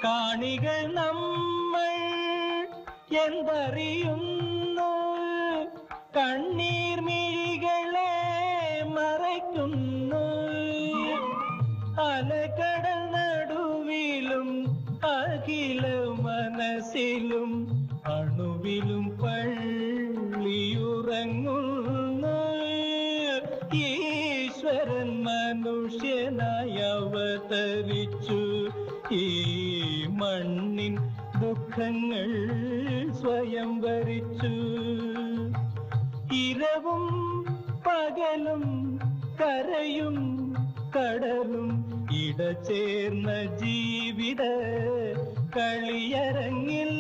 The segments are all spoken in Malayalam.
കാണികൾ നമ്മൾ എന്തറിയുന്നു, കണ്ണീർ മിഴികളെ മറയ്ക്കുന്നു. അലകടൽ നടുവിലും അഖില മനസ്സിലും അണുവിലും പള്ളിയുറങ്ങുന്നു. ഈശ്വരൻ മനുഷ്യനായി അവതരിച്ചു, ഈ മണ്ണിൻ ദുഃഖങ്ങൾ സ്വയം വരിച്ചു. ഇരവും പകലും കരയും കടലും ഇടചേർന്ന ജീവിത കളിയരങ്ങിൽ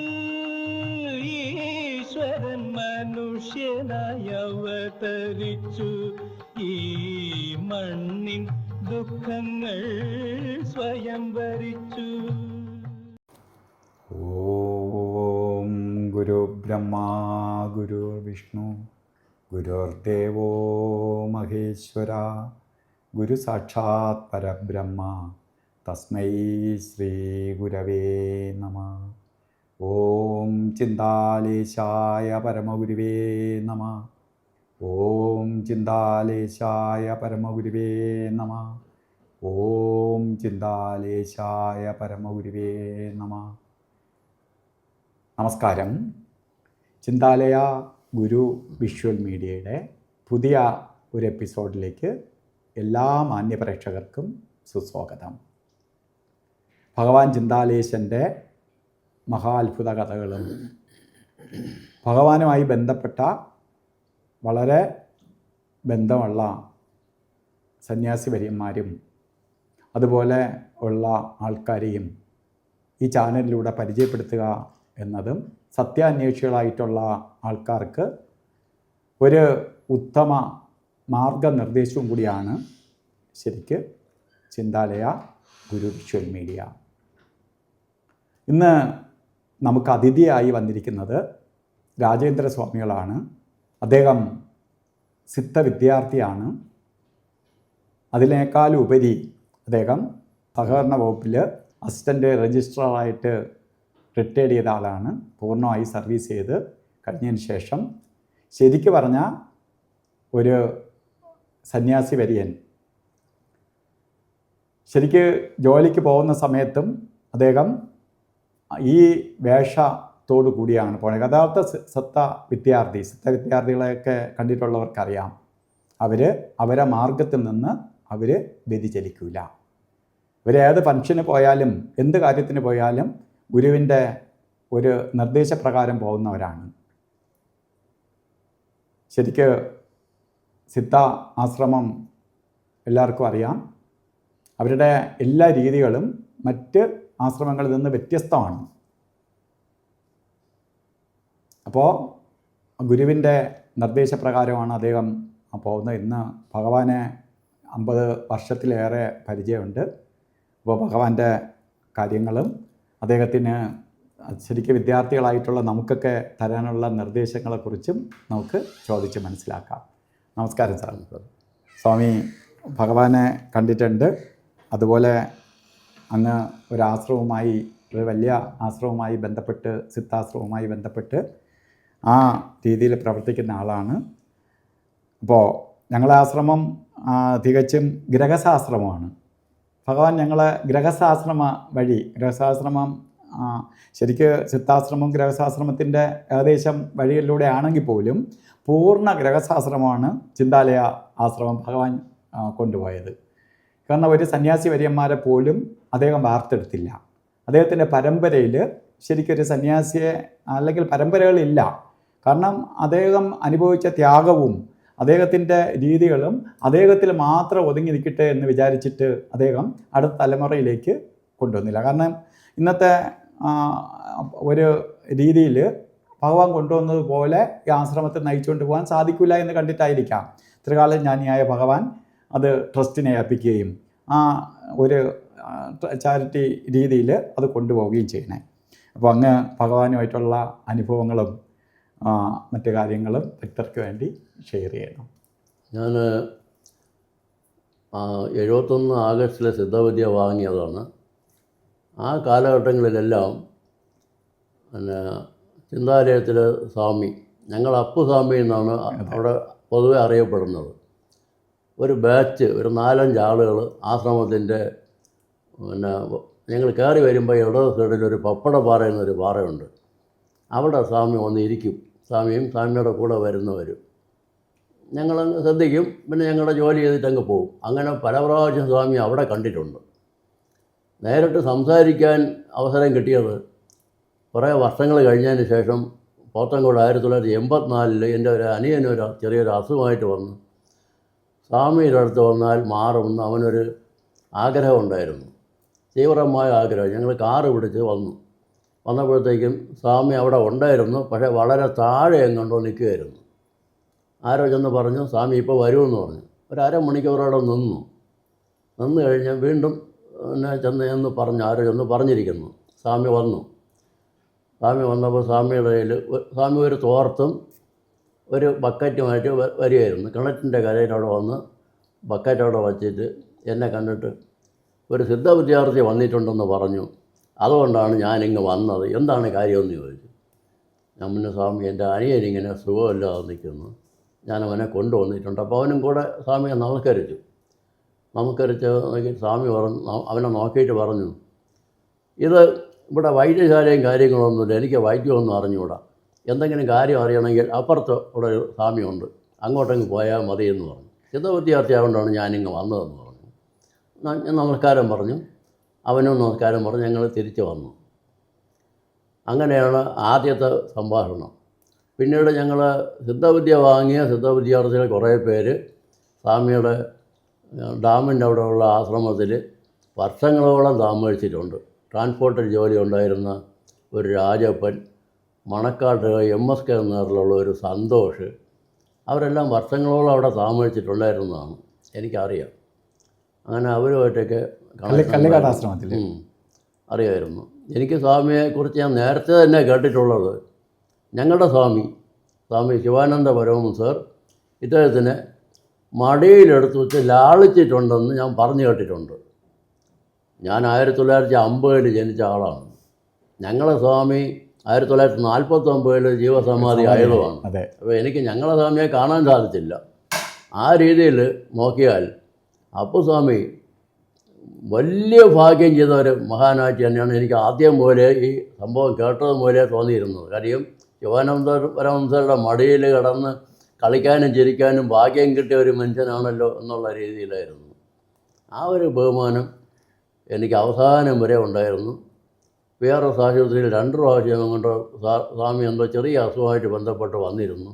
ഈശ്വരൻ മനുഷ്യനായി അവതരിച്ചു, ഈ മണ്ണിൻ ദുഃഖങ്ങൾ സ്വയം വരിച്ചു. ഓം ഗുരു ബ്രഹ്മ ഗുരു വിഷ്ണു ഗുരുർദേവോ മഹേശ്വര ഗുരു സാക്ഷാത് പരബ്രഹ്മ തസ്മൈ ശ്രീ ഗുരവേ നമഃ. ഓം ചിന്താലേശായ പരമഗുരുവേ നമഃ. ഓം ചിന്താലേശായ പരമഗുരുവേ നമഃ. ഓം ചിന്താലേശായ പരമഗുരുവേ നമഃ. നമസ്കാരം. ചിന്താലയ ഗുരു വിഷ്വൽ മീഡിയയുടെ പുതിയ ഒരു എപ്പിസോഡിലേക്ക് എല്ലാ മാന്യപ്രേക്ഷകർക്കും സുസ്വാഗതം. ഭഗവാൻ ചിന്താലേശൻ്റെ മഹാത്ഭുത കഥകളും ഭഗവാനുമായി ബന്ധപ്പെട്ട വളരെ ബന്ധമുള്ള സന്യാസി വര്യന്മാരും അതുപോലെ ഉള്ള ആൾക്കാരെയും ഈ ചാനലിലൂടെ പരിചയപ്പെടുത്തുക എന്നതും സത്യാന്വേഷികളായിട്ടുള്ള ആൾക്കാർക്ക് ഒരു ഉത്തമ മാർഗനിർദ്ദേശവും കൂടിയാണ് ശരിക്ക് ചിന്താലയ ഗുരു വിഷ്വൽ മീഡിയ. ഇന്ന് നമുക്ക് അതിഥിയായി വന്നിരിക്കുന്നത് രാജേന്ദ്ര സ്വാമികളാണ്. അദ്ദേഹം സിദ്ധ വിദ്യാർത്ഥിയാണ്. അതിനേക്കാളുപരി അദ്ദേഹം സഹകരണ വകുപ്പിൽ അസിസ്റ്റൻ്റ് രജിസ്ട്രാറായിട്ട് റിട്ടയർഡ് ചെയ്ത ആളാണ്. പൂർണ്ണമായി സർവീസ് ചെയ്ത് കഴിഞ്ഞതിന് ശേഷം ശരിക്ക് പറഞ്ഞാൽ ഒരു സന്യാസി വര്യൻ. ശരിക്ക് ജോലിക്ക് പോകുന്ന സമയത്തും അദ്ദേഹം ഈ വേഷത്തോടു കൂടിയാണ് പോകുന്നത്. യഥാർത്ഥ വിദ്യാർത്ഥികളെയൊക്കെ കണ്ടിട്ടുള്ളവർക്കറിയാം, അവരെ മാർഗത്തിൽ നിന്ന് അവർ വ്യതിചലിക്കില്ല. ഇവരേത് ഫംഗ്ഷന് പോയാലും എന്ത് കാര്യത്തിന് പോയാലും ഗുരുവിൻ്റെ ഒരു നിർദ്ദേശപ്രകാരം പോകുന്നവരാണ്. ശരിക്ക് സിദ്ധ ആശ്രമം എല്ലാവർക്കും അറിയാം. അവരുടെ എല്ലാ രീതികളും മറ്റ് ആശ്രമങ്ങളിൽ നിന്ന് വ്യത്യസ്തമാണ്. അപ്പോൾ ഗുരുവിൻ്റെ നിർദ്ദേശപ്രകാരമാണ് അദ്ദേഹം പോകുന്നത്. ഇന്ന് ഭഗവാനെ 50 വർഷത്തിലേറെ പരിചയമുണ്ട്. അപ്പോൾ ഭഗവാന്റെ കാര്യങ്ങളും അദ്ദേഹത്തിന് ശരിക്കും വിദ്യാർത്ഥികളായിട്ടുള്ള നമുക്കൊക്കെ തരാനുള്ള നിർദ്ദേശങ്ങളെക്കുറിച്ചും നമുക്ക് ചോദിച്ച് മനസ്സിലാക്കാം. നമസ്കാരം സാർ. സ്വാമി ഭഗവാനെ കണ്ടിട്ടുണ്ട്. അതുപോലെ അങ്ങ് ഒരാശ്രമവുമായി, ഒരു വലിയ ആശ്രമവുമായി ബന്ധപ്പെട്ട്, സിദ്ധാശ്രമവുമായി ബന്ധപ്പെട്ട് ആ രീതിയിൽ പ്രവർത്തിക്കുന്ന ആളാണ്. അപ്പോൾ ഞങ്ങളെ ആശ്രമം തികച്ചും ഗ്രഹസാശ്രമമാണ്. ഭഗവാൻ ഞങ്ങളെ ഗ്രഹസാശ്രമം ശരിക്ക് സിദ്ധാശ്രമം ഗ്രഹസാശ്രമത്തിൻ്റെ ഏകദേശം വഴിയിലൂടെ ആണെങ്കിൽ പോലും പൂർണ്ണ ഗ്രഹസാശ്രമമാണ് ചിന്താലയ ആശ്രമം ഭഗവാൻ കൊണ്ടുപോയത്. കാരണം ഒരു സന്യാസി വര്യന്മാരെ പോലും അദ്ദേഹം വാർത്തെടുത്തില്ല. അദ്ദേഹത്തിൻ്റെ പരമ്പരയിൽ ശരിക്കൊരു സന്യാസിയെ അല്ലെങ്കിൽ പരമ്പരകളില്ല. കാരണം അദ്ദേഹം അനുഭവിച്ച ത്യാഗവും അദ്ദേഹത്തിൻ്റെ രീതികളും അദ്ദേഹത്തിൽ മാത്രം ഒതുങ്ങി നിൽക്കട്ടെ എന്ന് വിചാരിച്ചിട്ട് അദ്ദേഹം അടുത്ത തലമുറയിലേക്ക് കൊണ്ടുവന്നില്ല. കാരണം ഇന്നത്തെ ഒരു രീതിയിൽ ഭഗവാൻ കൊണ്ടുവന്നതുപോലെ ഈ ആശ്രമത്തെ നയിച്ചുകൊണ്ട് പോകാൻ സാധിക്കില്ല എന്ന് കണ്ടിട്ടായിരിക്കാം ത്രികാല ജ്ഞാനിയായ ഭഗവാൻ അത് ട്രസ്റ്റിനെ ഏൽപ്പിക്കുകയും ആ ഒരു ചാരിറ്റി രീതിയിൽ അത് കൊണ്ടുപോവുകയും ചെയ്യണേ. അപ്പോൾ അങ്ങ് ഭഗവാനുമായിട്ടുള്ള അനുഭവങ്ങളും മറ്റു കാര്യങ്ങളും ഭക്തർക്ക് വേണ്ടി ഷെയർ ചെയ്യണം. ഞാൻ 71 ആഗസ്റ്റിലെ സിദ്ധവിദ്യ വാങ്ങിയതാണ്. ആ കാലഘട്ടങ്ങളിലെല്ലാം പിന്നെ ചിന്താലയത്തിൽ സ്വാമി, ഞങ്ങൾ അപ്പുസ്വാമി എന്നാണ് അവിടെ പൊതുവെ അറിയപ്പെടുന്നത്. ഒരു ബാച്ച്, ഒരു 4-5 ആളുകൾ ആശ്രമത്തിൻ്റെ പിന്നെ ഞങ്ങൾ കയറി വരുമ്പോൾ ഇടത് സൈഡിൽ ഒരു പപ്പടപ്പാറ എന്നൊരു പാറയുണ്ട്. അവിടെ സ്വാമി വന്ന് ഇരിക്കും. സ്വാമിയും സ്വാമിയുടെ കൂടെ വരുന്നവരും ഞങ്ങളങ്ങ് ശ്രദ്ധിക്കും. പിന്നെ ഞങ്ങളുടെ ജോലി ചെയ്തിട്ട് അങ്ങ് പോകും. അങ്ങനെ പല പ്രാവശ്യം സ്വാമി അവിടെ കണ്ടിട്ടുണ്ട്. നേരിട്ട് സംസാരിക്കാൻ അവസരം കിട്ടിയത് കുറേ വർഷങ്ങൾ കഴിഞ്ഞതിന് ശേഷം പോത്തങ്കോട് 1984 എൻ്റെ ഒരു അനിയനൊരു ചെറിയൊരു അസുഖമായിട്ട് വന്നു. സ്വാമിയുടെ അടുത്ത് വന്നാൽ മാറുമെന്ന് അവനൊരു ആഗ്രഹം ഉണ്ടായിരുന്നു, തീവ്രമായ ആഗ്രഹം. ഞങ്ങൾ കാറ് പിടിച്ച് വന്നപ്പോഴത്തേക്കും സ്വാമി അവിടെ ഉണ്ടായിരുന്നു, പക്ഷേ വളരെ താഴെ എങ്ങോട്ടോ നിൽക്കുകയായിരുന്നു. ആരോ ചെന്ന് പറഞ്ഞു സ്വാമി ഇപ്പോൾ വരുമെന്ന് പറഞ്ഞു. ഒരു അരമണിക്കൂറോടെ നിന്ന് കഴിഞ്ഞ് വീണ്ടും ചെന്ന് പറഞ്ഞു, ആരോ ചെന്ന് പറഞ്ഞിരിക്കുന്നു. സ്വാമി വന്നു. സ്വാമി വന്നപ്പോൾ സ്വാമിയുടെ കയ്യിൽ സ്വാമി ഒരു തോർത്തും ഒരു ബക്കറ്റുമായിട്ട് വരികയായിരുന്നു. കിണറ്റിൻ്റെ കരയിലവിടെ വന്ന് ബക്കറ്റ് അവിടെ വച്ചിട്ട് എന്നെ കണ്ടിട്ട് ഒരു സിദ്ധ വിദ്യാർത്ഥി വന്നിട്ടുണ്ടെന്ന് പറഞ്ഞു. അതുകൊണ്ടാണ് ഞാനിങ്ങ് വന്നത്, എന്താണ് കാര്യമെന്ന് ചോദിച്ചു. ഞാൻ മുന്നേ സ്വാമി, എൻ്റെ അനിയനിങ്ങനെ സുഖമില്ലാതെ നിൽക്കുന്നു, ഞാൻ അവനെ കൊണ്ടുവന്നിട്ടുണ്ട്. അപ്പോൾ അവനും കൂടെ സ്വാമിയെ നമസ്കരിച്ച് സ്വാമി പറഞ്ഞു, അവനെ നോക്കിയിട്ട് പറഞ്ഞു, ഇത് ഇവിടെ വൈദ്യശാലയും കാര്യങ്ങളൊന്നുമില്ല, എനിക്ക് വൈദ്യമൊന്നും അറിഞ്ഞുകൂടാ, എന്തെങ്കിലും കാര്യം അറിയണമെങ്കിൽ അപ്പുറത്ത് ഇവിടെ ഒരു സ്വാമിയുണ്ട്, അങ്ങോട്ടങ്ങ് പോയാൽ മതി എന്ന് പറഞ്ഞു. സിദ്ധ വിദ്യാർത്ഥി ആയതുകൊണ്ടാണ് ഞാനിങ്ങ് വന്നതെന്ന് പറഞ്ഞു. ഞാൻ നമസ്കാരം പറഞ്ഞു, അവനും നമസ്കാരം പറഞ്ഞു, ഞങ്ങൾ തിരിച്ചു വന്നു. അങ്ങനെയാണ് ആദ്യത്തെ സംഭാഷണം. പിന്നീട് ഞങ്ങൾ സിദ്ധവിദ്യ വാങ്ങിയ സിദ്ധ വിദ്യാർത്ഥികൾ കുറേ പേര് സ്വാമിയുടെ ഡാമിൻ്റെ അവിടെയുള്ള ആശ്രമത്തിൽ വർഷങ്ങളോളം താമസിച്ചിട്ടുണ്ട്. ട്രാൻസ്പോർട്ടിൽ ജോലി ഉണ്ടായിരുന്ന ഒരു രാജപ്പൻ, മണക്കാട്ട് MSK എന്നതിലുള്ള ഒരു സന്തോഷ്, അവരെല്ലാം വർഷങ്ങളോളം അവിടെ താമസിച്ചിട്ടുണ്ടായിരുന്നതാണ് എനിക്കറിയാം. അങ്ങനെ അവരുമായിട്ടൊക്കെ അറിയായിരുന്നു. എനിക്ക് സ്വാമിയെക്കുറിച്ച് ഞാൻ നേരത്തെ തന്നെ കേട്ടിട്ടുള്ളത്, ഞങ്ങളുടെ സ്വാമി ശിവാനന്ദ പരമഹംസർ ഇദ്ദേഹത്തിനെ മടിയിലെടുത്ത് വെച്ച് ലാളിച്ചിട്ടുണ്ടെന്ന് ഞാൻ പറഞ്ഞു കേട്ടിട്ടുണ്ട്. ഞാൻ 1950 ജനിച്ച ആളാണ്. ഞങ്ങളെ സ്വാമി 1949 ജീവസമാധി ആയതുമാണ്. അപ്പോൾ എനിക്ക് ഞങ്ങളെ സ്വാമിയെ കാണാൻ സാധിച്ചില്ല. ആ രീതിയിൽ നോക്കിയാൽ അപ്പുസ്വാമി വലിയ ഭാഗ്യം ചെയ്ത ഒരു മഹാനായിട്ട് തന്നെയാണ് എനിക്ക് ആദ്യം പോലെ ഈ സംഭവം കേട്ടത് പോലെ തോന്നിയിരുന്നത്. കാര്യം ശിവാനന്ദ പരമഹംസരുടെ മടിയിൽ കിടന്ന് കളിക്കാനും ചിരിക്കാനും ഭാഗ്യം കിട്ടിയ ഒരു മനുഷ്യനാണല്ലോ എന്നുള്ള രീതിയിലായിരുന്നു. ആ ഒരു ബഹുമാനം എനിക്ക് അവസാനം വരെ ഉണ്ടായിരുന്നു. PRS ആശുപത്രിയിൽ 2 പ്രാവശ്യം കൊണ്ട് സ്വാമി എന്തോ ചെറിയ അസുഖമായിട്ട് ബന്ധപ്പെട്ട് വന്നിരുന്നു,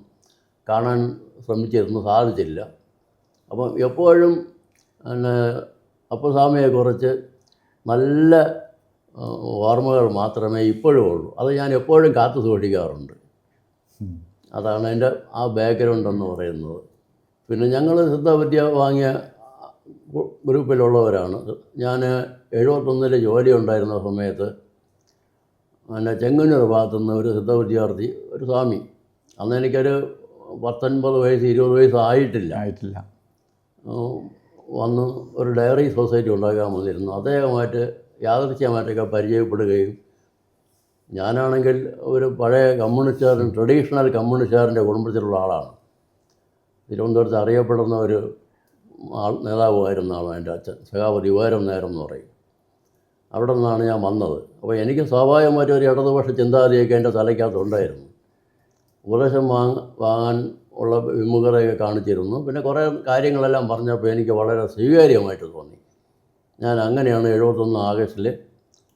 കാണാൻ ശ്രമിച്ചിരുന്നു, സാധിച്ചില്ല. അപ്പം എപ്പോഴും പിന്നെ അപ്പുസ്വാമിയെക്കുറിച്ച് നല്ല ഓർമ്മകൾ മാത്രമേ ഇപ്പോഴും ഉള്ളൂ. അത് ഞാൻ എപ്പോഴും കാത്തു സൂക്ഷിക്കാറുണ്ട്. അതാണ് എൻ്റെ ആ ബാക്ക്ഗ്രൗണ്ട് എന്ന് പറയുന്നത്. പിന്നെ ഞങ്ങൾ സിദ്ധവിദ്യ വാങ്ങിയ ഗ്രൂപ്പിലുള്ളവരാണ്. ഞാൻ 71 ജോലി ഉണ്ടായിരുന്ന സമയത്ത് പിന്നെ ചെങ്ങന്നൂർ ഭാഗത്തുനിന്ന് ഒരു സിദ്ധ വിദ്യാർത്ഥി, ഒരു സ്വാമി, അന്ന് എനിക്കൊരു 19 വയസ്സ് 20 വയസ്സ് ആയിട്ടില്ല, വന്ന് ഒരു ഡയറി സൊസൈറ്റി ഉണ്ടാക്കാൻ വന്നിരുന്നു. അദ്ദേഹമായിട്ട് യാദൃശ്യമായിട്ടൊക്കെ പരിചയപ്പെടുകയും, ഞാനാണെങ്കിൽ ഒരു പഴയ കമ്മ്യൂണിസ്റ്റുകാരൻ, ട്രഡീഷണൽ കമ്മ്യൂണിസ്റ്റുകാരൻ്റെ കുടുംബത്തിലുള്ള ആളാണ്. തിരുവനന്തപുരത്ത് അറിയപ്പെടുന്ന ഒരു നേതാവുമായിരുന്ന ആളാണ് എൻ്റെ അച്ഛൻ, സഖാവതി ഉയരം നേരം എന്ന് പറയും. അവിടെ നിന്നാണ് ഞാൻ വന്നത്. അപ്പോൾ എനിക്ക് സ്വാഭാവികമായിട്ട് ഒരു ഇടതുപക്ഷ ചിന്താഗതിയൊക്കെ എൻ്റെ തലയ്ക്കകത്തുണ്ടായിരുന്നു. ഉപദേശം വാങ്ങാൻ ഉള്ള വിമുഖതയൊക്കെ കാണിച്ചിരുന്നു. പിന്നെ കുറേ കാര്യങ്ങളെല്ലാം പറഞ്ഞപ്പോൾ എനിക്ക് വളരെ സ്വീകാര്യമായിട്ട് തോന്നി. ഞാൻ അങ്ങനെയാണ് 71 ആഗസ്റ്റിൽ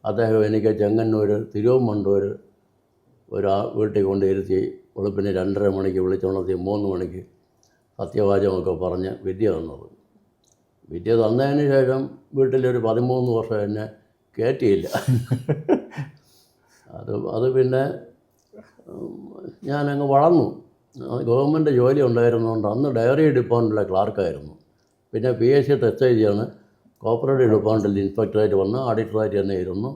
അദ്ദേഹം എനിക്ക് ചെങ്ങന്നൂർ തിരുവമ്പണ്ടൂർ ഒരു വീട്ടിൽ കൊണ്ടിരുത്തി വെളുപ്പിന് 2:30 മണിക്ക് വിളിച്ചുണർത്തി 3 മണിക്ക് സത്യവാചകമൊക്കെ പറഞ്ഞ് വിദ്യ തന്നത്. വിദ്യ തന്നതിന് ശേഷം വീട്ടിലൊരു 13 വർഷം എന്നെ കയറ്റിയില്ല. അത് പിന്നെ ഞാനങ്ങ് വളർന്നു. ഗവൺമെൻറ് ജോലി ഉണ്ടായിരുന്നതുകൊണ്ട് അന്ന് ഡയറി ഡിപ്പാർട്ട്മെൻറ്റിലെ ക്ലാർക്കായിരുന്നു. പിന്നെ PSC ടെസ്റ്റ് എഴുതിയാണ് കോപ്പറേറ്റീവ് ഡിപ്പാർട്ട്മെൻറ്റിൽ ഇൻസ്പെക്ടറായിട്ട് വന്ന് ഓഡിറ്ററായിട്ട് തന്നെ ഇരുന്നു.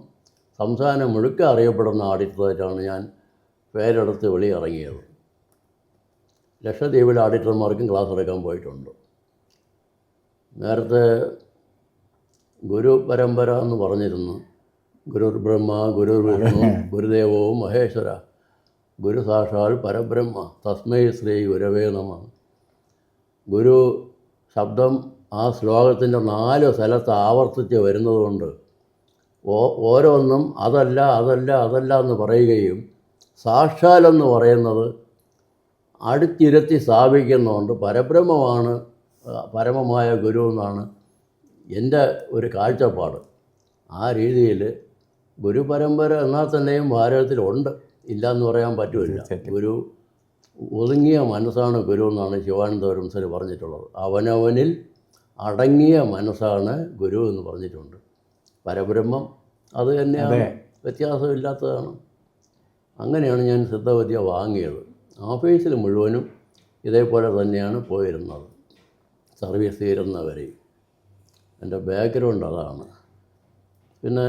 സംസ്ഥാനം മുഴുക്ക അറിയപ്പെടുന്ന ഓഡിറ്ററായിട്ടാണ് ഞാൻ പേരെടുത്ത് വെളിയിറങ്ങിയത്. ലക്ഷദ്വീപിലെ ഓഡിറ്റർമാർക്കും ക്ലാസ് എടുക്കാൻ പോയിട്ടുണ്ട്. നേരത്തെ ഗുരു പരമ്പര എന്ന് പറഞ്ഞിരുന്നു. ഗുരുർ ബ്രഹ്മ ഗുരുർ വിഷ്ണു ഗുരുദേവോ മഹേശ്വര ഗുരു സാക്ഷാൽ പരബ്രഹ്മ തസ്മൈ ശ്രീ ഗുരവേ നമ. ഗുരു ശബ്ദം ആ ശ്ലോകത്തിൻ്റെ 4 സ്ഥലത്ത് ആവർത്തിച്ച് വരുന്നതുകൊണ്ട് ഓരോന്നും അതല്ല അതല്ല അതല്ല എന്ന് പറയുകയും സാക്ഷാലെന്ന് പറയുന്നത് അടുത്തിരുത്തി സ്ഥാപിക്കുന്നതുകൊണ്ട് പരബ്രഹ്മമാണ് പരമമായ ഗുരു എന്നാണ് എൻ്റെ ഒരു കാഴ്ചപ്പാട്. ആ രീതിയിൽ ഗുരുപരമ്പര എന്നാൽ തന്നെയും ഭാരതത്തിലുണ്ട്, ഇല്ല എന്ന് പറയാൻ പറ്റുമില്ല. ഗുരു ഒതുങ്ങിയ മനസ്സാണ് ഗുരു എന്നാണ് ശിവാനന്ദ പരമഹംസർ പറഞ്ഞിട്ടുള്ളത്. അവനവനിൽ അടങ്ങിയ മനസ്സാണ് ഗുരു എന്ന് പറഞ്ഞിട്ടുണ്ട്. പരബ്രഹ്മം അത് തന്നെയാണ്, വ്യത്യാസമില്ലാത്തതാണ്. അങ്ങനെയാണ് ഞാൻ സിദ്ധവിദ്യ വാങ്ങിയത്. ഓഫീസിൽ മുഴുവനും ഇതേപോലെ തന്നെയാണ് പോയിരുന്നത്, സർവീസ് തീരുന്നവരെ. എൻ്റെ ബാക്ക്ഗ്രൗണ്ട് അതാണ്. പിന്നെ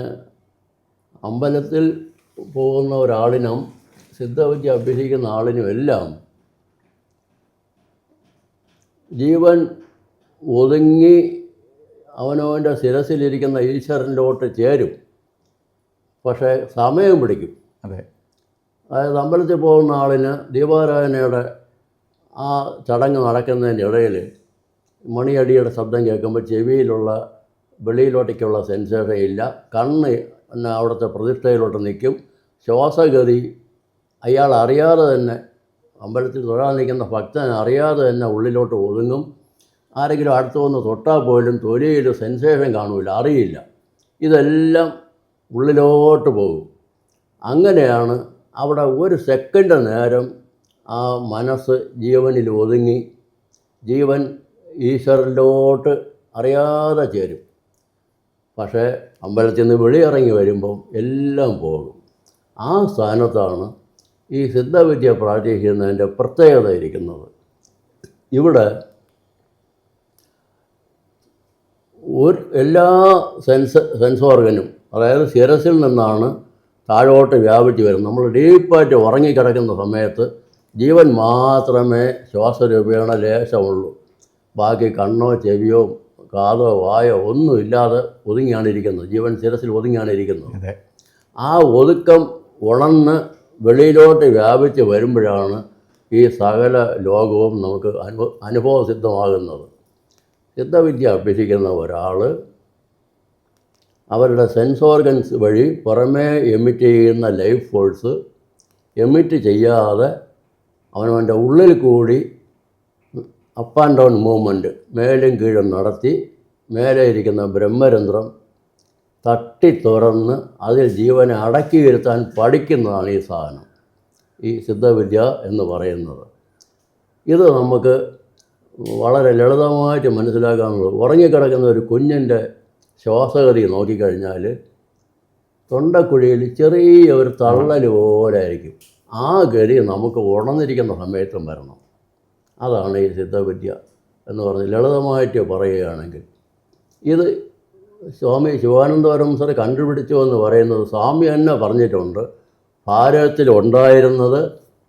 അമ്പലത്തിൽ പോകുന്ന ഒരാളിനും സിദ്ധവിദ്യ അഭ്യസിക്കുന്ന ആളിനും എല്ലാം ജീവൻ ഒതുങ്ങി അവനവൻ്റെ ശിരസിലിരിക്കുന്ന ഈശ്വരനിലോട്ട് ചേരും. പക്ഷേ സമയം പിടിക്കും. അതെ. അതായത് അമ്പലത്തിൽ പോകുന്ന ആളിന് ദീപാരാധനയുടെ ആ ചടങ്ങ് നടക്കുന്നതിൻ്റെ ഇടയിൽ മണിയടിയുടെ ശബ്ദം കേൾക്കുമ്പോൾ ചെവിയിലുള്ള വെളിയിലോട്ടേക്കുള്ള സെൻസേഷൻ ഇല്ല. കണ്ണ് പിന്നെ അവിടുത്തെ പ്രതിഷ്ഠയിലോട്ട് നിൽക്കും. ശ്വാസഗതി അയാൾ അറിയാതെ തന്നെ, അമ്പലത്തിൽ തൊഴാൻ നിൽക്കുന്ന ഭക്തൻ അറിയാതെ തന്നെ ഉള്ളിലോട്ട് ഒതുങ്ങും. ആരെങ്കിലും അടുത്ത് വന്ന് തൊട്ടാൽ പോലും തൊലിയിൽ സെൻസേഷൻ കാണില്ല, അറിയില്ല. ഇതെല്ലാം ഉള്ളിലോട്ട് പോകും. അങ്ങനെയാണ് അവിടെ ഒരു സെക്കൻഡ് നേരം ആ മനസ്സ് ജീവനിൽ ഒതുങ്ങി ജീവൻ ഈശ്വരനിലോട്ട് അറിയാതെ ചേരും. പക്ഷേ അമ്പലത്തിൽ നിന്ന് വെളിയിറങ്ങി വരുമ്പം എല്ലാം പോകും. ആ സ്ഥാനത്താണ് ഈ സിദ്ധവിദ്യ പ്രാക്ടീസ് ചെയ്യുന്നതിൻ്റെ പ്രത്യേകത ഇരിക്കുന്നത്. ഇവിടെ എല്ലാ സെൻസ് ഓർഗനും, അതായത് ശിരസിൽ നിന്നാണ് താഴോട്ട് വ്യാപിച്ച് വരും. നമ്മൾ ഡീപ്പായിട്ട് ഉറങ്ങിക്കിടക്കുന്ന സമയത്ത് ജീവൻ മാത്രമേ ശ്വാസരൂപേണ ലേശമുള്ളൂ. ബാക്കി കണ്ണോ ചെവിയോ കാതോ വായോ ഒന്നുമില്ലാതെ ഒതുങ്ങിയാണ് ഇരിക്കുന്നത്. ജീവൻ ശിരസിൽ ഒതുങ്ങിയാണ് ഇരിക്കുന്നത്. ആ ഒതുക്കം ഉണർന്ന് വെളിയിലോട്ട് വ്യാപിച്ച് വരുമ്പോഴാണ് ഈ സകല ലോകവും നമുക്ക് അനുഭവസിദ്ധമാകുന്നത്. സിദ്ധവിദ്യ അഭ്യസിക്കുന്ന ഒരാൾ അവരുടെ സെൻസ് ഓർഗൻസ് വഴി പുറമേ എമിറ്റ് ചെയ്യുന്ന ലൈഫ് ഫോഴ്സ് എമിറ്റ് ചെയ്യാതെ അവനവൻ്റെ ഉള്ളിൽ കൂടി അപ്പ് ആൻഡ് ഡൗൺ മൂവ്മെൻറ്റ് മേലും കീഴും നടത്തി മേലെ ഇരിക്കുന്ന ബ്രഹ്മരന്ധ്രം തട്ടി തുറന്ന് അതിൽ ജീവനെ അടക്കിയിരുത്താൻ പഠിക്കുന്നതാണ് ഈ സാധനം, ഈ സിദ്ധവിദ്യ എന്ന് പറയുന്നത്. ഇത് നമുക്ക് വളരെ ലളിതമായിട്ട് മനസ്സിലാക്കാനുള്ളത്. ഉറങ്ങിക്കിടക്കുന്ന ഒരു കുഞ്ഞിൻ്റെ ശ്വാസഗതി നോക്കിക്കഴിഞ്ഞാൽ തൊണ്ടക്കുഴിയിൽ ചെറിയ ഒരു തള്ളൽ പോലെ ആയിരിക്കും. ആ ഗതി നമുക്ക് ഉണർന്നിരിക്കുന്ന സമയത്തും വരണം. അതാണ് ഈ സിദ്ധവിദ്യ എന്ന് പറഞ്ഞ് ലളിതമായിട്ട് പറയുകയാണെങ്കിൽ. ഇത് സ്വാമി ശിവാനന്ദ പരമഹംസർ കണ്ടുപിടിച്ചു എന്ന് പറയുന്നത് സ്വാമി തന്നെ പറഞ്ഞിട്ടുണ്ട്. ഭാരതത്തിൽ ഉണ്ടായിരുന്നത്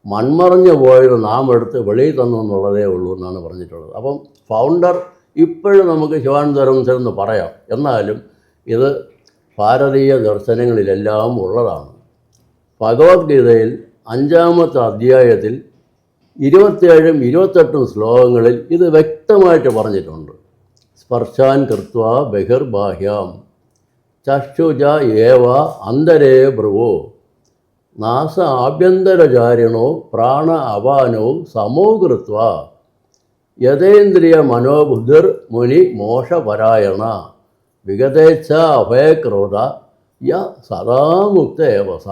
മൺമറഞ്ഞു പോയത് നാം എടുത്ത് വെളിയിൽ തന്നു എന്നുള്ളതേ ഉള്ളൂ എന്നാണ് പറഞ്ഞിട്ടുള്ളത്. അപ്പം ഫൗണ്ടർ ഇപ്പോഴും നമുക്ക് ശിവാനന്ദ പരമഹംസർ എന്ന് പറയാം. എന്നാലും ഇത് ഭാരതീയ ദർശനങ്ങളിലെല്ലാം ഉള്ളതാണ്. ഭഗവത്ഗീതയിൽ 5-ാമത്തെ അധ്യായത്തിൽ 27ഉം 28ഉം ശ്ലോകങ്ങളിൽ ഇത് വ്യക്തമായിട്ട് പറഞ്ഞിട്ടുണ്ട്. സ്പർശാൻ കൃത്വ ബഹിർബാഹ്യാം ചക്ഷുജ ഏവ അന്തരേ ഭ്രുവോ നാസ ആഭ്യന്തരചാരിണോ പ്രാണ അപാനോ സമോ കൃത്വ യഥേന്ദ്രിയ മനോബുദ്ധിർ മുനി മോഷപരായണ വിഗതേച്ഛ അഭയക്രോധ യ സദാമുക്ത ഏവസ.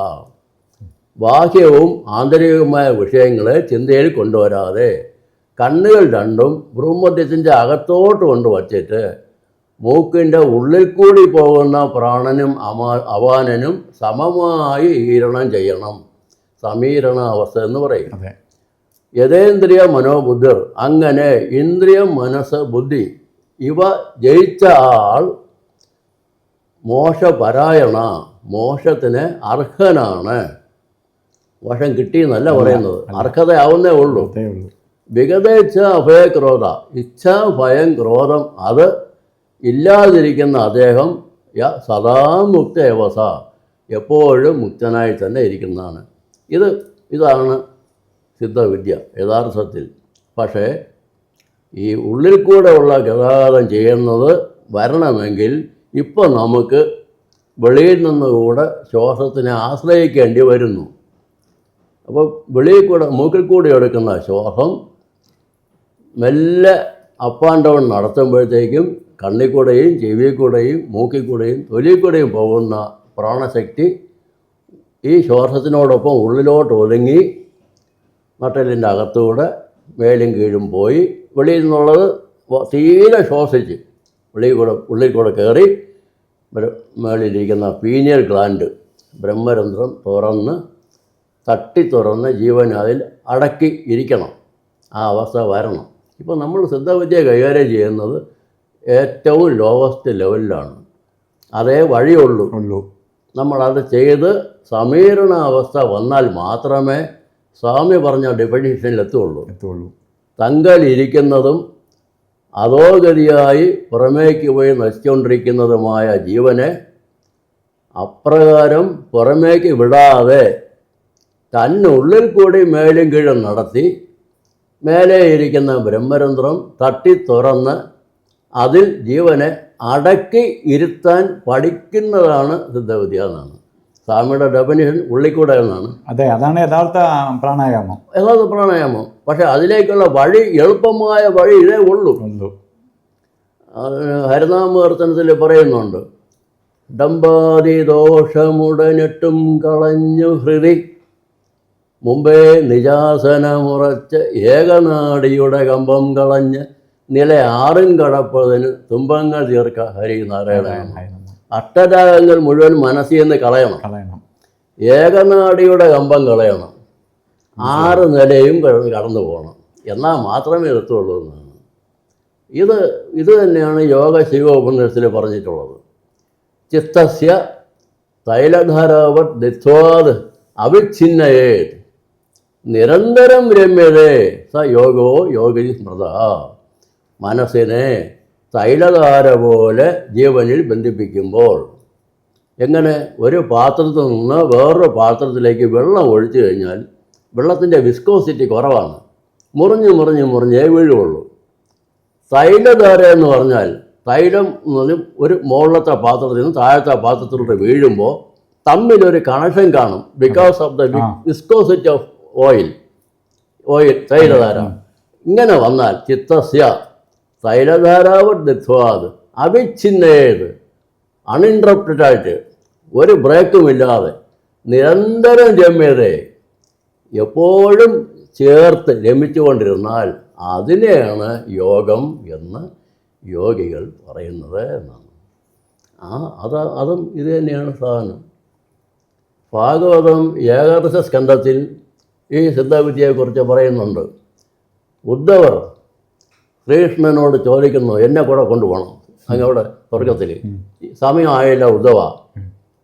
ബാഹ്യവും ആന്തരികവുമായ വിഷയങ്ങളെ ചിന്തയിൽ കൊണ്ടുവരാതെ കണ്ണുകൾ രണ്ടും ഭ്രൂമധ്യത്തിൻ്റെ അകത്തോട്ട് കൊണ്ടുവച്ചിട്ട് മൂക്കിൻ്റെ ഉള്ളിൽ കൂടി പോകുന്ന പ്രാണനും അപാനനും സമമായി ഈരണം ചെയ്യണം. സമീരണ അവസ്ഥ എന്ന് പറയും. യഥേന്ദ്രിയ മനോബുദ്ധിർ, അങ്ങനെ ഇന്ദ്രിയം മനസ്സ് ബുദ്ധി ഇവ ജയിച്ച ആൾ മോക്ഷപരായണ, മോക്ഷത്തിന് അർഹനാണ്. മോക്ഷം കിട്ടിയെന്നല്ല പറയുന്നത്, അർഹതയാവുന്നേ ഉള്ളൂ. വിഗതേച്ഛ അഭയക്രോധ, ഇച്ഛ ഭയം ക്രോധം അത് ഇല്ലാതിരിക്കുന്ന അദ്ദേഹം സദാമുക്ത ഏവസ, എപ്പോഴും മുക്തനായി തന്നെ ഇരിക്കുന്നതാണ്. ഇതാണ് സിദ്ധവിദ്യ യഥാർത്ഥത്തിൽ. പക്ഷേ ഈ ഉള്ളിൽ കൂടെ ഉള്ള ഗതാഗതം ചെയ്യുന്നത് വരണമെങ്കിൽ ഇപ്പോൾ നമുക്ക് വെളിയിൽ നിന്നുകൂടെ ശ്വാസത്തിനെ ആശ്രയിക്കേണ്ടി വരുന്നു. അപ്പോൾ വെളിയിൽ കൂടെ മൂക്കിൽ കൂടി എടുക്കുന്ന ശ്വാസം മെല്ലെ അപ്പ് ആൻഡ് ഡൗൺ നടത്തുമ്പോഴത്തേക്കും കണ്ണിൽ കൂടെയും ചെവിയിൽ കൂടെയും മൂക്കിൽ കൂടെയും തൊലിയിൽ കൂടെയും പോകുന്ന പ്രാണശക്തി ഈ ശ്വാസത്തിനോടൊപ്പം ഉള്ളിലോട്ട് ഒതുങ്ങി നട്ടലിൻ്റെ അകത്തൂടെ മേലും കീഴും പോയി വെളിയിൽ നിന്നുള്ളത് തീരെ ശ്വാസിച്ച് ഉള്ളിൽ കൂടെ കയറി മേളിലിരിക്കുന്ന പീനിയൽ ഗ്ലാൻഡ് ബ്രഹ്മരന്ധ്രം തുറന്ന് ജീവൻ അതിൽ അടക്കി ഇരിക്കണം. ആ അവസ്ഥ വരണം. ഇപ്പോൾ നമ്മൾ സിദ്ധവിദ്യ കൈകാര്യം ചെയ്യുന്നത് ഏറ്റവും ലോവസ്റ്റ് ലെവലിലാണ്. അതേ വഴിയുള്ളൂ. നമ്മളത് ചെയ്ത് സമീരണ അവസ്ഥ വന്നാൽ മാത്രമേ സ്വാമി പറഞ്ഞ ഡെഫിനിഷനിലെത്തുള്ളൂ. തങ്കലിരിക്കുന്നതും അധോഗതിയായി പുറമേക്ക് പോയി നശിച്ചുകൊണ്ടിരിക്കുന്നതുമായ ജീവനെ അപ്രകാരം പുറമേക്ക് വിടാതെ തന്നുള്ളിൽ കൂടി മേലും കീഴും നടത്തി മേലെ ഇരിക്കുന്ന ബ്രഹ്മരന്ധ്രം തുറന്ന് അതിൽ ജീവനെ അടക്കി ഇരുത്താൻ പഠിക്കുന്നതാണ് സിദ്ധവിദ്യ എന്നാണ് സ്വാമിയുടെ ഡെഫിനിഷൻ. ഉള്ളിക്കൂടെ എന്നാണ്. അതെ, അതാണ് യഥാർത്ഥ പ്രാണായാമം. പക്ഷെ അതിലേക്കുള്ള വഴി, എളുപ്പമായ വഴി ഇതേ ഉള്ളൂ. ഹരിനാമകീർത്തനത്തിൽ പറയുന്നുണ്ട്, ഡംബാദി ദോഷമുടനിട്ടും കളഞ്ഞു ഹൃദി മുമ്പേ നിജാസനമുറച്ച് ഏകനാടിയുടെ കമ്പം കളഞ്ഞ് നില 6 കടപ്പതിന് തുമ്പങ്ങൾ തീർക്ക ഹരിനാരായണ. അഷ്ടരാഗങ്ങൾ മുഴുവൻ മനസ്സിൽ നിന്ന് കളയണം. ഏകനാടിയുടെ കമ്പം കളയണം. 6 നിലയും കടന്നു പോകണം. എന്നാൽ മാത്രമേ എത്തുള്ളൂ എന്നാണ്. ഇത് തന്നെയാണ് യോഗ ശിവോപനിഷത്തിൽ പറഞ്ഞിട്ടുള്ളത്. ചിത്തസ്യ തൈലധാരാവത് ദിത്വാത് അവിഛിന്നയേത് നിരന്തരം രമ്യതേ സ യോഗോ യോഗി സ്മൃത. മനസ്സിനെ തൈലധാര പോലെ ജീവനിൽ ബന്ധിപ്പിക്കുമ്പോൾ എങ്ങനെ ഒരു പാത്രത്തിൽ നിന്ന് വേറൊരു പാത്രത്തിലേക്ക് വെള്ളം ഒഴിച്ചു കഴിഞ്ഞാൽ വെള്ളത്തിൻ്റെ വിസ്കോസിറ്റി കുറവാണ്. മുറിഞ്ഞേ വീഴുള്ളൂ. തൈലധാര എന്ന് പറഞ്ഞാൽ തൈലം ഒരു മുകളിലത്തെ പാത്രത്തിൽ നിന്ന് താഴത്തെ പാത്രത്തിലോട്ട് വീഴുമ്പോൾ തമ്മിലൊരു കണക്ഷൻ കാണും. Because of the viscosity of oil തൈലധാര. ഇങ്ങനെ വന്നാൽ ചിത്തസ്യ തൈലധാരാവത് അവിഛിന്നേത് അൺഇൻട്രപ്റ്റഡായിട്ട് ഒരു ബ്രേക്കുമില്ലാതെ നിരന്തരം രമ്യതയെ എപ്പോഴും ചേർത്ത് രമിച്ചുകൊണ്ടിരുന്നാൽ അതിനെയാണ് യോഗം എന്ന് യോഗികൾ പറയുന്നത് എന്നാണ്. അതും ഇത് തന്നെയാണ് സാധനം. ഭാഗവതം ഏകാദശ സ്കന്ധത്തിൽ ഈ സിദ്ധവിദ്യയെക്കുറിച്ച് പറയുന്നുണ്ട്. ഉദ്ധവർ ശ്രീകൃഷ്ണനോട് ചോദിക്കുന്നു, എന്നെ കൂടെ കൊണ്ടുപോകണം അങ്ങവിടെ സ്വർഗത്തിൽ. സമയമായില്ല ഉദ്ധവ,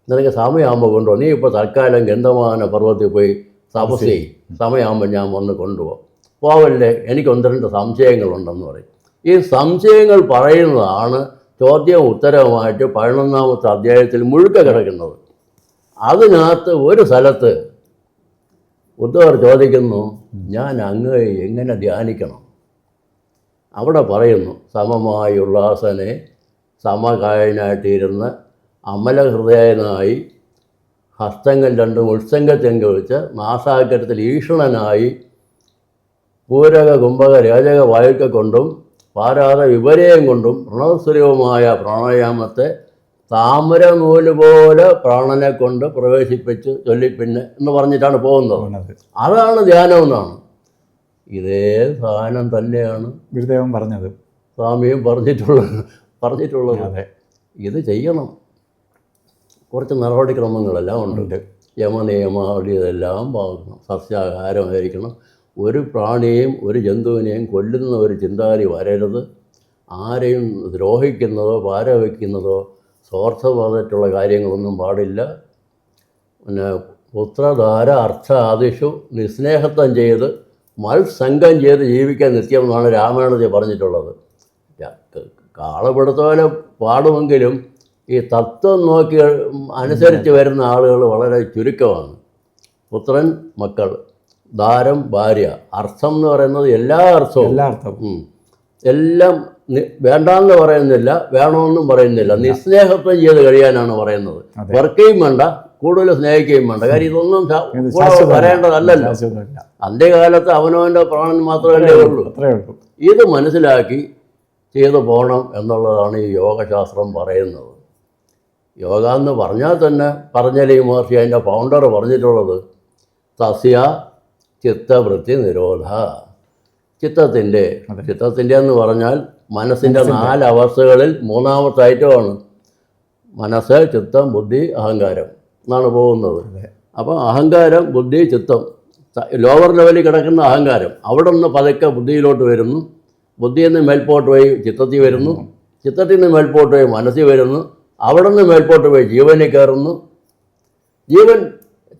നിനക്ക് സമയമാകുമ്പോൾ കൊണ്ടുപോകും. നീ ഇപ്പോൾ തൽക്കാലം ഗന്ധമാന പർവ്വതത്തിൽ പോയി തപസ് ചെയ്യും. സമയമാകുമ്പോൾ ഞാൻ വന്ന് കൊണ്ടുപോകും. പോവല്ലേ, എനിക്ക് 1-2 സംശയങ്ങളുണ്ടെന്ന് പറയും. ഈ സംശയങ്ങൾ പറയുന്നതാണ് ചോദ്യവും ഉത്തരവുമായിട്ട് 11-ാമത്തെ അധ്യായത്തിൽ മുഴുക്ക കിടക്കുന്നത്. അതിനകത്ത് ഒരു സ്ഥലത്ത് ഉദ്ധവർ ചോദിക്കുന്നു, ഞാൻ അങ്ങയെ എങ്ങനെ ധ്യാനിക്കണം? അവിടെ പറയുന്നു, സമമായ ഉല്ലാസനെ സമകായനായിട്ടിരുന്ന് അമലഹൃദയനായി ഹസ്തങ്ങൾ 2 ഉത്സംഗത്തെങ്ക് വെച്ച് നാസാഗ്രത്തിൽ ഈഷണനായി പൂരക കുംഭക രേചക വായുക്ക കൊണ്ടും പാരാത വിപര്യം കൊണ്ടും പ്രണവസ്വരൂപമായ പ്രാണായാമത്തെ താമര നൂല് പോലെ പ്രാണനെ കൊണ്ട് പ്രവേശിപ്പിച്ച് ചൊല്ലിപ്പിന്നെ എന്ന് പറഞ്ഞിട്ടാണ് പോകുന്നത്. അതാണ് ധ്യാനം എന്നാണ്. ഇതേ സാധനം തന്നെയാണ് ഗുരുദേവൻ പറഞ്ഞത്, സ്വാമിയും പറഞ്ഞിട്ടുള്ളത്. ഇത് ചെയ്യണം. കുറച്ച് നടപടിക്രമങ്ങളെല്ലാം ഉണ്ട്. യമനിയമാവലി ഇതെല്ലാം പാലിക്കണം. സസ്യാഹാരമായിരിക്കണം. ഒരു പ്രാണിയെയും ഒരു ജന്തുവിനെയും കൊല്ലുന്ന ഒരു ചിന്താഗതി വരരുത്. ആരെയും ദ്രോഹിക്കുന്നതോ പാരവയ്ക്കുന്നതോ സ്വാർത്ഥമായിട്ടുള്ള കാര്യങ്ങളൊന്നും പാടില്ല. പിന്നെ പുത്രധാര അർത്ഥ ആദിഷു നിസ്നേഹത്വം ചെയ്ത് മത്സംഗം ചെയ്ത് ജീവിക്കാൻ നിത്യം എന്നാണ് രാമായണത്തിൽ പറഞ്ഞിട്ടുള്ളത്. കാളപ്പെടുത്തോലെ പാടുമെങ്കിലും ഈ തത്വം നോക്കി അനുസരിച്ച് വരുന്ന ആളുകൾ വളരെ ചുരുക്കമാണ്. പുത്രൻ, മക്കൾ, ദാരം, ഭാര്യ, അർത്ഥം എന്ന് പറയുന്നത് എല്ലാ അർത്ഥവും എല്ലാം വേണ്ടാന്ന് പറയുന്നില്ല, വേണമെന്നും പറയുന്നില്ല, നിസ്നേഹത്വം ചെയ്ത് കഴിയാനാണ് പറയുന്നത്. വർക്കുകയും വേണ്ട, കൂടുതൽ സ്നേഹിക്കുകയും വേണ്ട. കാര്യം ഇതൊന്നും വരേണ്ടതല്ലല്ലോ. അന്ത്യകാലത്ത് അവനവൻ്റെ പ്രാണൻ മാത്രമല്ലേ ഉള്ളൂ. ഇത് മനസ്സിലാക്കി ചെയ്തു പോകണം എന്നുള്ളതാണ് ഈ യോഗശാസ്ത്രം പറയുന്നത്. യോഗ എന്ന് പറഞ്ഞാൽ തന്നെ പതഞ്ജലി മഹർഷി അതിൻ്റെ ഫൗണ്ടർ പറഞ്ഞിട്ടുള്ളത് തസ്യ ചിത്തവൃത്തി നിരോധ. ചിത്തത്തിൻ്റെ എന്ന് പറഞ്ഞാൽ മനസ്സിൻ്റെ 4 അവസ്ഥകളിൽ 3ാമത്തെ ഐറ്റമാണ് മനസ്സ്, ചിത്തം, ബുദ്ധി, അഹങ്കാരം എന്നാണ് പോകുന്നത്. അപ്പോൾ അഹങ്കാരം, ബുദ്ധി, ചിത്തം, ലോവർ ലെവലിൽ കിടക്കുന്ന അഹങ്കാരം അവിടെ നിന്ന് പതുക്കെ ബുദ്ധിയിലോട്ട് വരുന്നു. ബുദ്ധിയിൽ നിന്ന് മേൽപോട്ട് പോയി ചിത്തത്തിൽ വരുന്നു. ചിത്തത്തിൽ നിന്ന് മേൽപോട്ട് പോയി മനസ്സിൽ വരുന്നു. അവിടെ നിന്ന് മേൽപോട്ട് പോയി ജീവനിൽ കയറുന്നു. ജീവൻ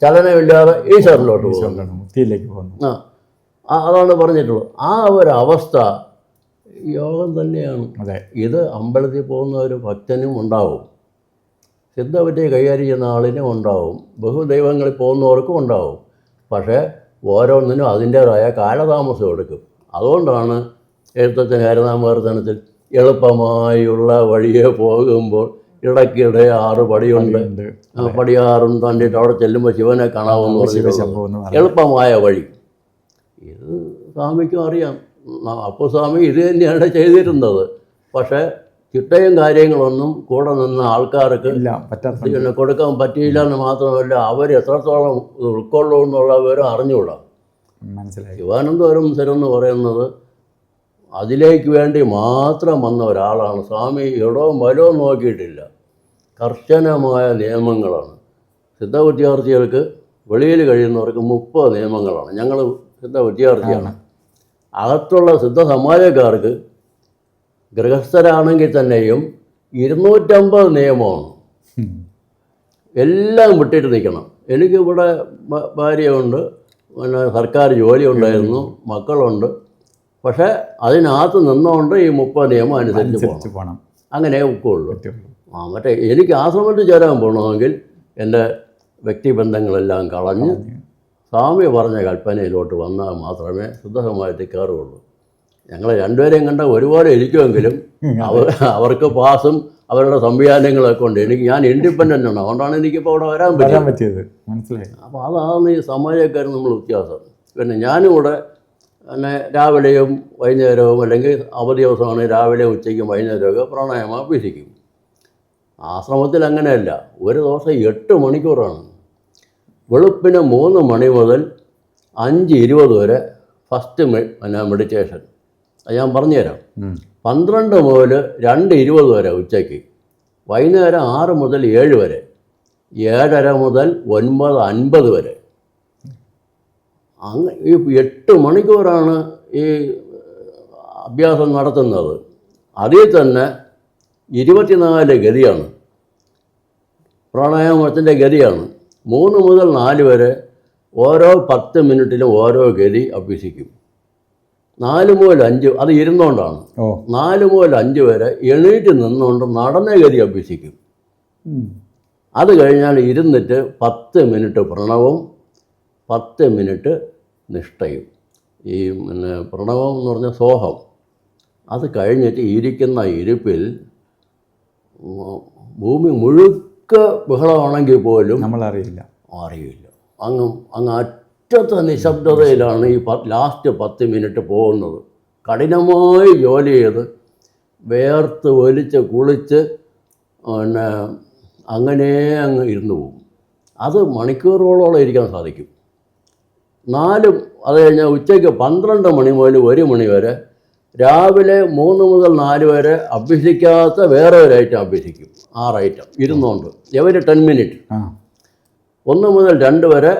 ചലനമില്ലാതെ ഈശ്വരനിലോട്ട് പോകുന്നു. അതാണ് പറഞ്ഞിട്ടുള്ളത്. ആ ഒരവസ്ഥ യോഗം തന്നെയാണ്. ഇത് അമ്പലത്തിൽ പോകുന്ന ഒരു ഭക്തനും ഉണ്ടാവും, സിദ്ധവിദ്യ കൈകാര്യം ചെയ്യുന്ന ആളിനും ഉണ്ടാവും, ബഹുദൈവങ്ങളിൽ പോകുന്നവർക്കും ഉണ്ടാവും. പക്ഷേ ഓരോന്നിനും അതിൻ്റേതായ കാലതാമസം എടുക്കും. അതുകൊണ്ടാണ് എഴുത്തച്ഛൻ ഹരിനാമകീർത്തനത്തിൽ എളുപ്പമായുള്ള വഴിയെ പോകുമ്പോൾ ഇടയ്ക്കിടെ 6 പടിയുണ്ട്, പടിയാറും കണ്ടിട്ട് അവിടെ ചെല്ലുമ്പോൾ ശിവനെ കാണാമെന്ന് പറഞ്ഞു. എളുപ്പമായ വഴി. ഇത് സ്വാമിക്കും അറിയാം. അപ്പോൾ സ്വാമി ഇത് തന്നെയാണ് ചെയ്തിരുന്നത്. പക്ഷേ ചിട്ടയും കാര്യങ്ങളൊന്നും കൂടെ നിന്ന ആൾക്കാർക്ക് കൊടുക്കാൻ പറ്റിയില്ല എന്ന് മാത്രമല്ല, അവർ എത്രത്തോളം ഉൾക്കൊള്ളൂ എന്നുള്ള വിവരം അറിഞ്ഞുകൂടാ. ശിവാനന്ദപുരം എന്ന് പറയുന്നത് അതിലേക്ക് വേണ്ടി മാത്രം വന്ന ഒരാളാണ്. സ്വാമി ഇടവും വലവും നോക്കിയിട്ടില്ല. കർശനമായ നിയമങ്ങളാണ്. സിദ്ധ വിദ്യാർത്ഥികൾക്ക് വെളിയിൽ കഴിയുന്നവർക്ക് 30 നിയമങ്ങളാണ്. ഞങ്ങൾ സിദ്ധ വിദ്യാർത്ഥിയാണ്. അകത്തുള്ള സിദ്ധ സമാജക്കാർക്ക് ഗൃഹസ്ഥരാണെങ്കിൽ തന്നെയും 250 നിയമമാണ്. എല്ലാം വിട്ടിട്ട് നിൽക്കണം. എനിക്കിവിടെ ഭാര്യയുണ്ട്, പിന്നെ സർക്കാർ ജോലി ഉണ്ടായിരുന്നു, മക്കളുണ്ട്. പക്ഷേ അതിനകത്ത് നിന്നുകൊണ്ട് ഈ 30 നിയമം അനുസരിച്ച് പോകണം. അങ്ങനെ ഒക്കെയുള്ളൂ. മറ്റേ എനിക്ക് ആശ്രമത്തിൽ ചേരാൻ പോകണമെങ്കിൽ എൻ്റെ വ്യക്തിബന്ധങ്ങളെല്ലാം കളഞ്ഞ് സ്വാമി പറഞ്ഞ കൽപ്പനയിലോട്ട് വന്നാൽ മാത്രമേ ശുദ്ധസമാജത്തിൽ കയറുകയുള്ളൂ. ഞങ്ങൾ രണ്ടുപേരെയും കണ്ട ഒരുപോലെ ഇരിക്കുമെങ്കിലും അവർക്ക് പാസും അവരുടെ സംവിധാനങ്ങളൊക്കെ ഉണ്ട്. ഞാൻ ഇൻഡിപെൻഡൻ്റ് ആണ്. അതുകൊണ്ടാണ് എനിക്കിപ്പോൾ അവിടെ വരാൻ പറ്റിയത്. മനസ്സിലായി. അപ്പോൾ അതാണ് ഈ സമാജക്കാർ നമ്മൾ വ്യത്യാസം. പിന്നെ ഞാനും ഇവിടെ പിന്നെ രാവിലെയും വൈകുന്നേരവും, അല്ലെങ്കിൽ അവധി ദിവസമാണ് രാവിലെ ഉച്ചയ്ക്കും വൈകുന്നേരമൊക്കെ പ്രാണായാമം അഭ്യസിക്കും. ആശ്രമത്തിൽ അങ്ങനെയല്ല. ഒരു ദിവസം 8 മണിക്കൂറാണ്. വെളുപ്പിന് 3 മണി മുതൽ 5:20 വരെ ഫസ്റ്റ് മെഡിറ്റേഷൻ. അത് ഞാൻ പറഞ്ഞുതരാം. 12 മുതൽ 2:20 വരെ ഉച്ചയ്ക്ക്, വൈകുന്നേരം 6 മുതൽ 7 വരെ, 7:30 മുതൽ 9:50 വരെ. ഈ 8 മണിക്കൂറാണ് ഈ അഭ്യാസം നടത്തുന്നത്. അതിൽ തന്നെ 24 ഗതിയാണ്, പ്രാണായാമത്തിൻ്റെ ഗതിയാണ്. 3 മുതൽ 4 വരെ ഓരോ 10 മിനിറ്റിലും ഓരോ ഗതി അഭ്യസിക്കും. 4 മുതൽ 5 അത് ഇരുന്നുകൊണ്ടാണ്. 4 മുതൽ 5 വരെ എണീറ്റ് നിന്നുകൊണ്ട് നടന്ന ഗതി അഭ്യസിക്കും. അത് കഴിഞ്ഞാൽ ഇരുന്നിട്ട് 10 മിനിറ്റ് പ്രണവവും 10 മിനിറ്റ് നിഷ്ഠയും. ഈ പ്രണവം എന്ന് പറഞ്ഞാൽ സോഹം. അത് കഴിഞ്ഞിട്ട് ഇരിക്കുന്ന ഇരിപ്പിൽ ഭൂമി മുഴുക്ക ബഹളമാണെങ്കിൽ പോലും നമ്മളറിയില്ല. അങ്ങ് അറ്റത്തെ നിശബ്ദതയിലാണ് ഈ ലാസ്റ്റ് 10 മിനിറ്റ് പോകുന്നത്. കഠിനമായി ജോലി ചെയ്ത് വേർത്ത് ഒലിച്ച് കുളിച്ച് പിന്നെ അങ്ങനെ അങ്ങ് ഇരുന്ന് പോകും. അത് മണിക്കൂറുകളോളം ഇരിക്കാൻ സാധിക്കും. അത് കഴിഞ്ഞാൽ ഉച്ചയ്ക്ക് 12 മണി മുതൽ 1 മണി വരെ, രാവിലെ 3 മുതൽ 4 വരെ അഭ്യസിക്കാത്ത വേറെ ഒരു ഐറ്റം അഭ്യസിക്കും. 6 ഐറ്റം ഇരുന്നുകൊണ്ട് എവരി 10 മിനിറ്റ്. 1 മുതൽ 2 വരെ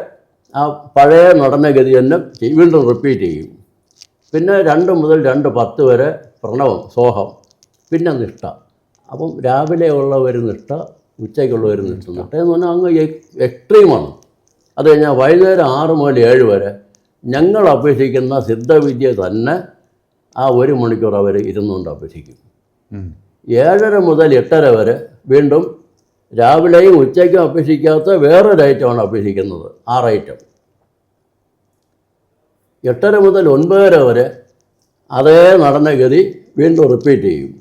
ആ പഴയ നടനഗതി തന്നെ വീണ്ടും റിപ്പീറ്റ് ചെയ്യും. പിന്നെ 2 മുതൽ 2:10 വരെ പ്രണവം, സോഹം, പിന്നെ നിഷ്ഠ. അപ്പം രാവിലെ ഉള്ള ഒരു നിഷ്ഠ, ഉച്ചയ്ക്കുള്ള ഒരു നിഷ്ഠ എന്ന് പറഞ്ഞാൽ അങ്ങ് എക്സ്ട്രീമാണ്. അത് കഴിഞ്ഞാൽ വൈകുന്നേരം 6 മുതൽ 7 വരെ ഞങ്ങൾ അഭ്യസിക്കുന്ന സിദ്ധവിദ്യ തന്നെ ആ 1 മണിക്കൂർ അവർ ഇരുന്നുകൊണ്ട് അഭ്യസിക്കും. 7:30 മുതൽ 8:30 വരെ വീണ്ടും രാവിലെയും ഉച്ചയ്ക്കും അഭ്യസിക്കാത്ത വേറൊരു ഐറ്റമാണ് അഭ്യസിക്കുന്നത്, 6 ഐറ്റം. 8:30 മുതൽ 9:30 വരെ അതേ നടനഗതി വീണ്ടും റിപ്പീറ്റ് ചെയ്യും.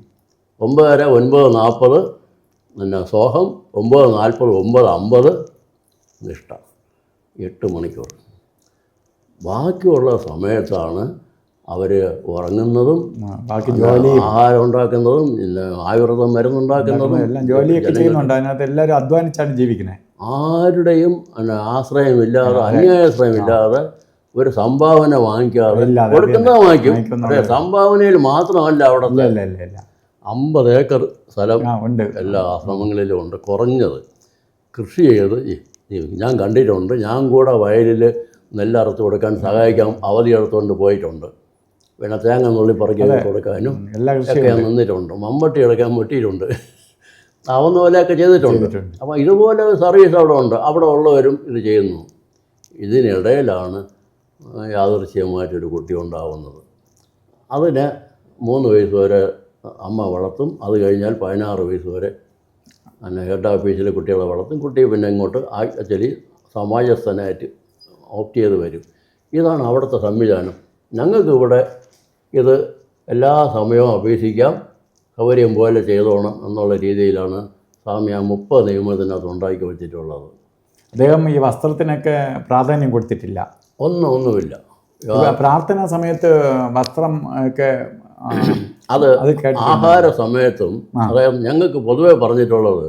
9:30, 9:40 പിന്നെ സോഹം, 9:40, 9:50 നിഷ്ഠ. 8 മണിക്കൂർ. ബാക്കിയുള്ള സമയത്താണ് അവർ ഉറങ്ങുന്നതും ബാക്കി ജോലി ആഹാരം ഉണ്ടാക്കുന്നതും പിന്നെ ആയുർവേദം മരുന്നുണ്ടാക്കുന്നതും എല്ലാം ജോലിയൊക്കെ ചെയ്യുന്നുണ്ട്. അതിനകത്ത് എല്ലാവരും അധ്വാനിച്ചാണ് ജീവിക്കുന്നത്. ആരുടെയും ആശ്രയമില്ലാതെ, അന്യായാശ്രയമില്ലാതെ, ഒരു സംഭാവന വാങ്ങിക്കാതെ, കൊടുക്കുന്നത് വാങ്ങിക്കും. പക്ഷേ സംഭാവനയിൽ മാത്രമല്ല അവിടെ 50 ഏക്കർ സ്ഥലം ഉണ്ട്, എല്ലാ ആശ്രമങ്ങളിലും ഉണ്ട്. കുറഞ്ഞത് കൃഷി ചെയ്ത് ഞാൻ കണ്ടിട്ടുണ്ട്. ഞാൻ കൂടെ വയലിൽ നെല്ലറുത്ത് കൊടുക്കാൻ സഹായിക്കാൻ അവധി എടുത്തുകൊണ്ട് പോയിട്ടുണ്ട്. പിന്നെ തേങ്ങ നുള്ളി പറക്കി കൊടുക്കാനും ഒക്കെ ഞാൻ നിന്നിട്ടുണ്ട്. മമ്മട്ടി എടുക്കാൻ വെട്ടിയിട്ടുണ്ട്. ആവുന്ന പോലെയൊക്കെ ചെയ്തിട്ടുണ്ട്. അപ്പോൾ ഇതുപോലെ സർവീസ് അവിടെ ഉണ്ട്. അവിടെ ഉള്ളവരും ഇത് ചെയ്യുന്നു. ഇതിനിടയിലാണ് യാദൃശ്ചികമായിട്ടൊരു കുട്ടി ഉണ്ടാവുന്നത്. അതിന് 3 വയസ്സ് വരെ അമ്മ വളർത്തും. അത് കഴിഞ്ഞാൽ 16 വയസ്സ് വരെ ഹെഡ് ഓഫീസിലെ കുട്ടികളെ വളർത്തും. കുട്ടി പിന്നെ ഇങ്ങോട്ട് ആക്ച്വലി സമാജസ്ഥനായിട്ട് ഓപ്റ്റ് ചെയ്ത് വരും. ഇതാണ് അവിടുത്തെ സംവിധാനം. ഞങ്ങൾക്കിവിടെ ഇത് എല്ലാ സമയവും അപേക്ഷിക്കാം, സൗകര്യം പോലെ ചെയ്തോണം എന്നുള്ള രീതിയിലാണ് സ്വാമി ആ 30 നിയമത്തിനകത്ത് ഉണ്ടാക്കി വെച്ചിട്ടുള്ളത്. അദ്ദേഹം ഈ വസ്ത്രത്തിനൊക്കെ പ്രാധാന്യം കൊടുത്തിട്ടില്ല. ഒന്നുമില്ല. പ്രാർത്ഥനാ സമയത്ത് വസ്ത്രം ഒക്കെ അത് ആഹാര സമയത്തും അതായത് ഞങ്ങൾക്ക് പൊതുവെ പറഞ്ഞിട്ടുള്ളത്